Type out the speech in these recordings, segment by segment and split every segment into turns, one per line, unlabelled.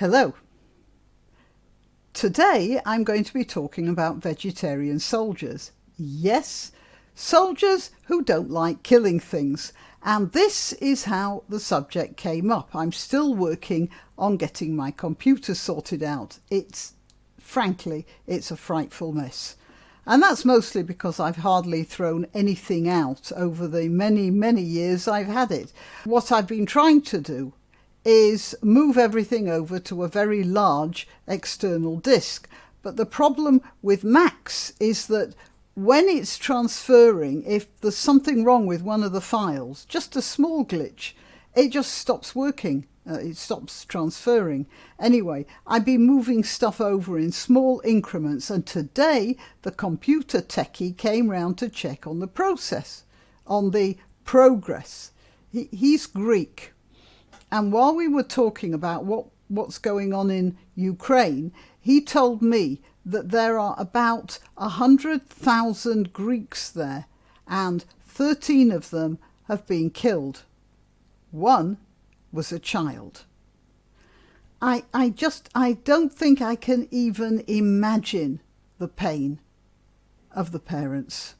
Hello. Today I'm going to be talking about vegetarian soldiers. Yes, soldiers who don't like killing things. And this is how the subject came up. I'm still working on getting my computer sorted out. Frankly, it's a frightful mess. And that's mostly because I've hardly thrown anything out over the many, many years I've had it. What I've been trying to do is move everything over to a very large external disk. But the problem with Macs is that when it's transferring, if there's something wrong with one of the files, just a small glitch, it just stops working. It stops transferring. Anyway, I've been moving stuff over in small increments, and today the computer techie came round to check on the process, on the progress. He's Greek. And while we were talking about what's going on in Ukraine, he told me that there are about 100,000 Greeks there, and 13 of them have been killed. One was a child. I don't think I can even imagine the pain of the parents.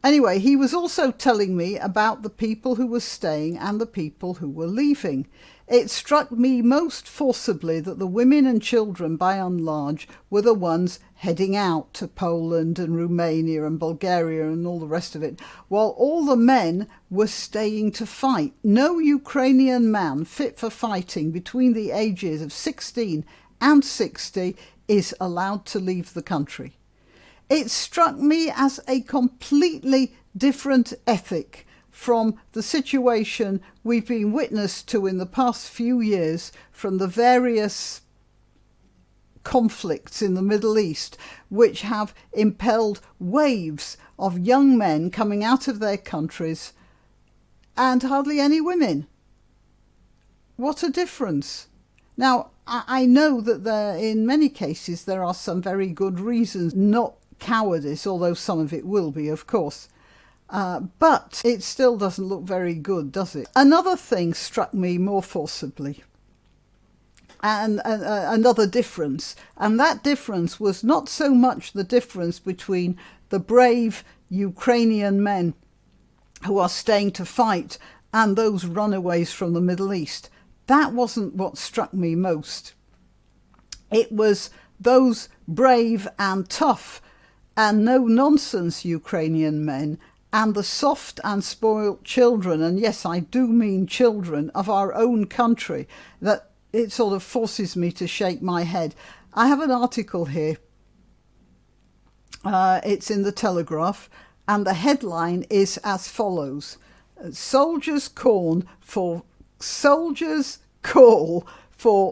Anyway, he was also telling me about the people who were staying and the people who were leaving. It struck me most forcibly that the women and children, by and large, were the ones heading out to Poland and Romania and Bulgaria and all the rest of it, while all the men were staying to fight. No Ukrainian man fit for fighting between the ages of 16 and 60 is allowed to leave the country. It struck me as a completely different ethic from the situation we've been witness to in the past few years from the various conflicts in the Middle East, which have impelled waves of young men coming out of their countries and hardly any women. What a difference. Now, I know that in many cases there are some very good reasons, not cowardice, although some of it will be, of course. But it still doesn't look very good, does it? Another thing struck me more forcibly, and another difference, and that difference was not so much the difference between the brave Ukrainian men who are staying to fight and those runaways from the Middle East. That wasn't what struck me most. It was those brave and tough and no-nonsense Ukrainian men and the soft and spoilt children, and yes, I do mean children, of our own country, that it sort of forces me to shake my head. I have an article here. It's in the Telegraph, and the headline is as follows. Soldiers call for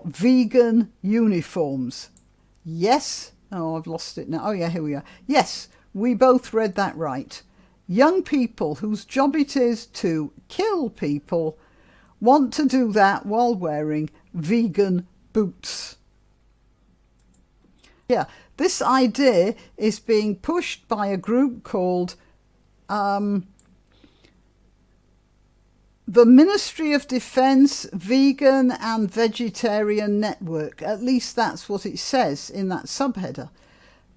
vegan uniforms. Yes. Oh, I've lost it now. Oh, yeah, here we are. Yes, we both read that right. Young people whose job it is to kill people want to do that while wearing vegan boots. Yeah, this idea is being pushed by a group called the Ministry of Defence Vegan and Vegetarian Network. At least that's what it says in that subheader.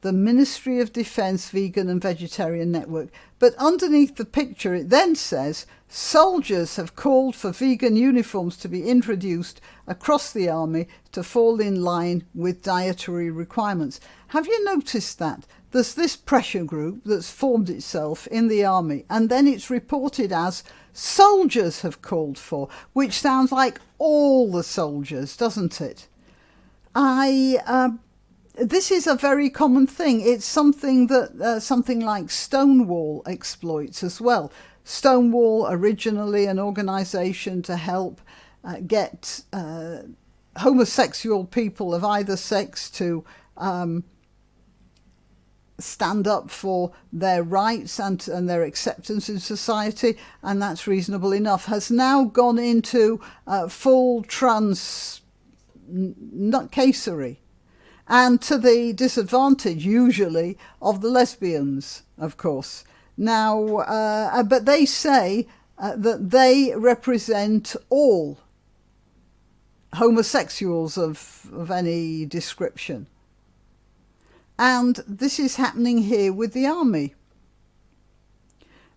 The Ministry of Defence Vegan and Vegetarian Network. But underneath the picture it then says, soldiers have called for vegan uniforms to be introduced across the army to fall in line with dietary requirements. Have you noticed that? There's this pressure group that's formed itself in the army, and then it's reported as soldiers have called for, which sounds like all the soldiers, doesn't it? This is a very common thing. It's something that something like Stonewall exploits as well. Stonewall, originally an organisation to help get homosexual people of either sex to stand up for their rights and their acceptance in society, and that's reasonable enough, has now gone into full trans nutcasery, and to the disadvantage usually of the lesbians, of course. Now, but they say that they represent all homosexuals of any description. And this is happening here with the army.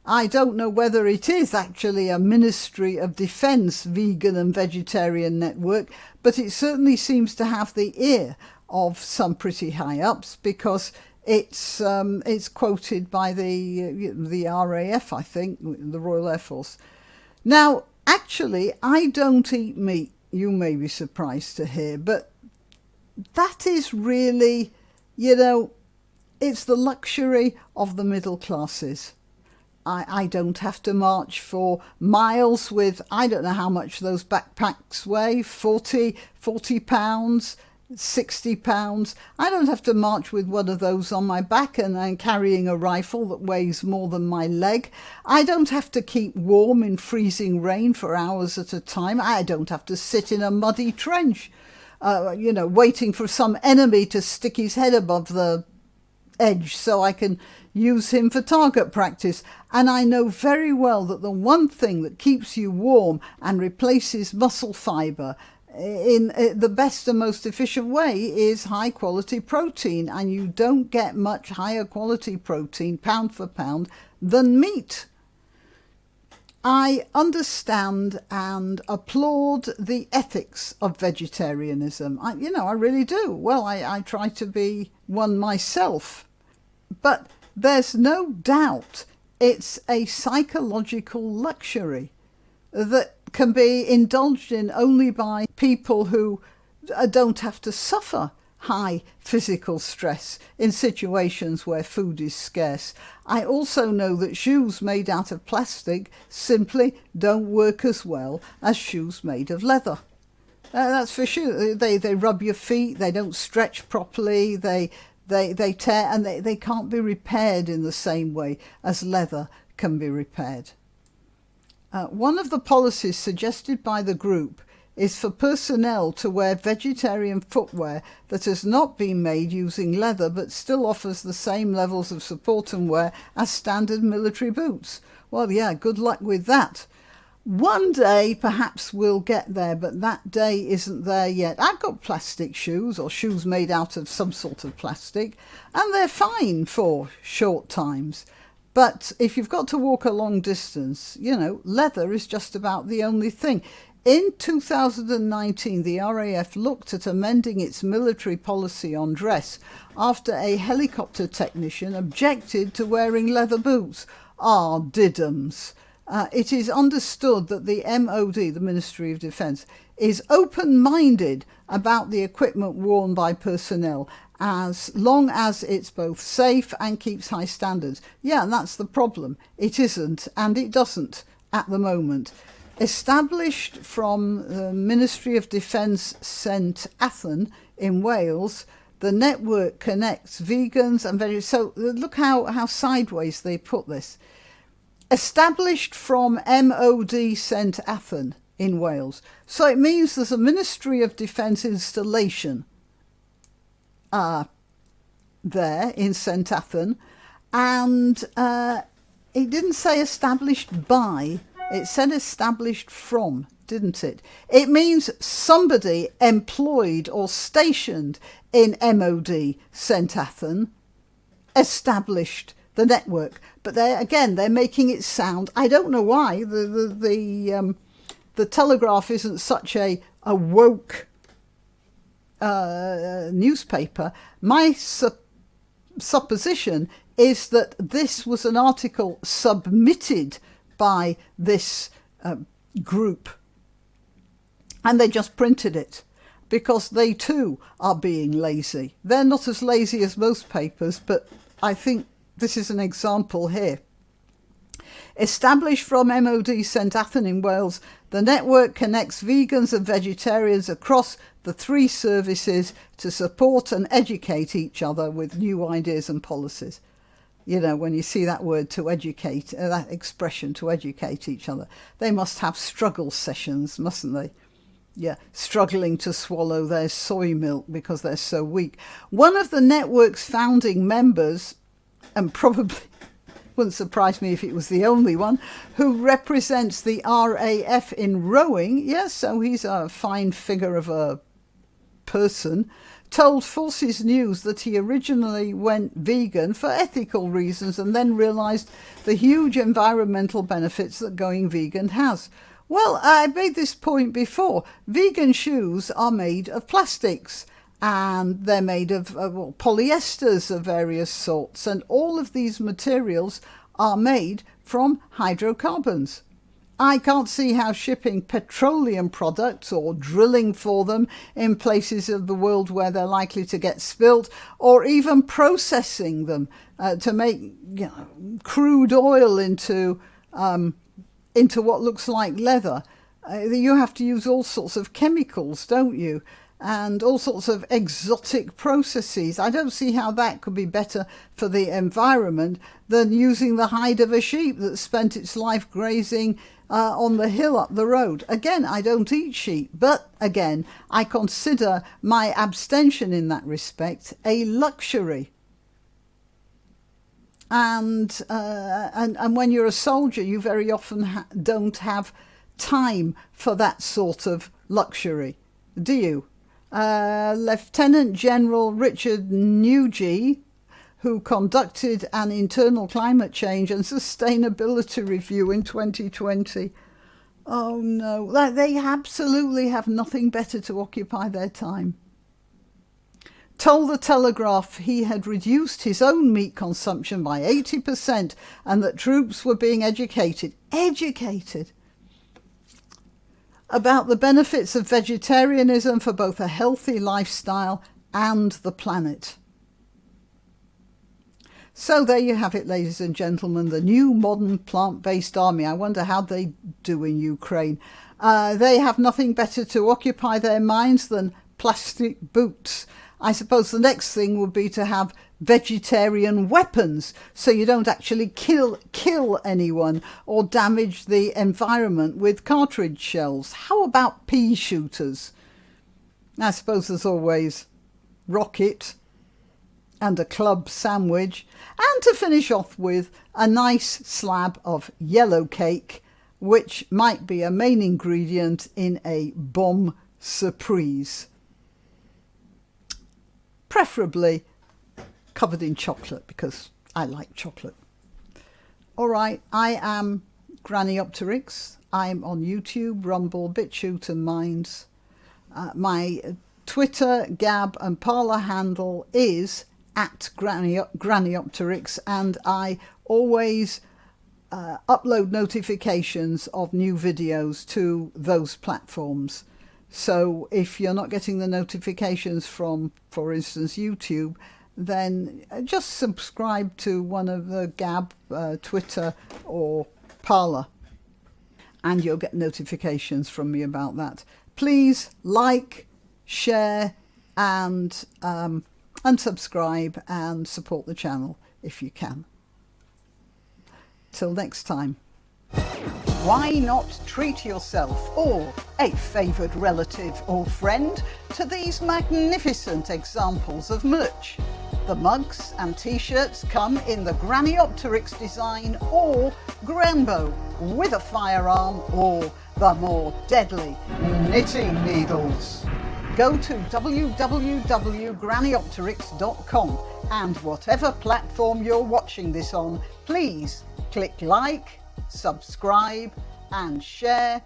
I don't know whether it is actually a Ministry of Defence vegan and vegetarian network, but it certainly seems to have the ear of some pretty high ups, because it's quoted by the RAF, I think, the Royal Air Force. Now, actually, I don't eat meat, you may be surprised to hear, but that is really, it's the luxury of the middle classes. I don't have to march for miles with, I don't know how much those backpacks weigh, 40 pounds, 60 pounds. I don't have to march with one of those on my back and carrying a rifle that weighs more than my leg. I don't have to keep warm in freezing rain for hours at a time. I don't have to sit in a muddy trench, waiting for some enemy to stick his head above the edge so I can use him for target practice. And I know very well that the one thing that keeps you warm and replaces muscle fibre in the best and most efficient way is high quality protein, and you don't get much higher quality protein pound for pound than meat. I understand and applaud the ethics of vegetarianism. I really do. Well, I try to be one myself. But there's no doubt it's a psychological luxury that can be indulged in only by people who don't have to suffer high physical stress in situations where food is scarce. I also know that shoes made out of plastic simply don't work as well as shoes made of leather. That's for sure. They rub your feet, they don't stretch properly, they tear, and they can't be repaired in the same way as leather can be repaired. One of the policies suggested by the group is for personnel to wear vegetarian footwear that has not been made using leather but still offers the same levels of support and wear as standard military boots. Well, yeah, good luck with that. One day perhaps we'll get there, but that day isn't there yet. I've got plastic shoes, or shoes made out of some sort of plastic, and they're fine for short times. But if you've got to walk a long distance, leather is just about the only thing. In 2019, the RAF looked at amending its military policy on dress after a helicopter technician objected to wearing leather boots. Diddums. It is understood that the MOD, the Ministry of Defence, is open-minded about the equipment worn by personnel as long as it's both safe and keeps high standards. Yeah, and that's the problem. It isn't, and it doesn't at the moment. Established from the Ministry of Defence St Athan in Wales, the network connects vegans and vegetarians. So look how sideways they put this. Established from MOD St Athan in Wales. So it means there's a Ministry of Defence installation there in St Athan, and it didn't say established by, it said established from, didn't it? It means somebody employed or stationed in MOD St Athan established the network. But they're making it sound, I don't know why, the Telegraph isn't such a woke newspaper. My supposition is that this was an article submitted by this group, and they just printed it because they too are being lazy. They're not as lazy as most papers, but I think this is an example here. Established from MOD St Athan in Wales, the network connects vegans and vegetarians across the three services to support and educate each other with new ideas and policies. When you see that word, to educate, that expression, to educate each other, they must have struggle sessions, mustn't they? Yeah, struggling to swallow their soy milk because they're so weak. One of the network's founding members, and probably wouldn't surprise me if it was the only one, who represents the RAF in rowing, yes, so he's a fine figure of a person, told Forces News that he originally went vegan for ethical reasons and then realised the huge environmental benefits that going vegan has. Well, I made this point before. Vegan shoes are made of plastics and they're made of polyesters of various sorts, and all of these materials are made from hydrocarbons. I can't see how shipping petroleum products or drilling for them in places of the world where they're likely to get spilt, or even processing them to make crude oil into what looks like leather. You have to use all sorts of chemicals, don't you? And all sorts of exotic processes. I don't see how that could be better for the environment than using the hide of a sheep that spent its life grazing on the hill up the road. Again, I don't eat sheep, but again, I consider my abstention in that respect a luxury. And when you're a soldier, you very often don't have time for that sort of luxury, do you? Lieutenant General Richard Nugent, who conducted an internal climate change and sustainability review in 2020. Oh no, they absolutely have nothing better to occupy their time. Told the Telegraph he had reduced his own meat consumption by 80% and that troops were being educated about the benefits of vegetarianism for both a healthy lifestyle and the planet. So there you have it, ladies and gentlemen, the new modern plant-based army. I wonder how they do in Ukraine. They have nothing better to occupy their minds than plastic boots. I suppose the next thing would be to have vegetarian weapons so you don't actually kill anyone or damage the environment with cartridge shells. How about pea shooters? I suppose there's always rocket and a club sandwich, and to finish off with a nice slab of yellow cake, which might be a main ingredient in a bombe surprise. Preferably covered in chocolate, because I like chocolate. All right, I am Grannyopteryx. I'm on YouTube, Rumble, BitChute and Minds. My Twitter, Gab and Parler handle is @Grannyopteryx, and I always upload notifications of new videos to those platforms. So if you're not getting the notifications from, for instance, YouTube, then just subscribe to one of the Gab, Twitter or Parler, and you'll get notifications from me about that. Please like, share and subscribe and support the channel if you can. Till next time. Why not treat yourself or a favoured relative or friend to these magnificent examples of merch? The mugs and t-shirts come in the Grannyopteryx design or Grambo with a firearm or the more deadly knitting needles. Go to www.grannyopteryx.com and whatever platform you're watching this on, please click like, subscribe and share.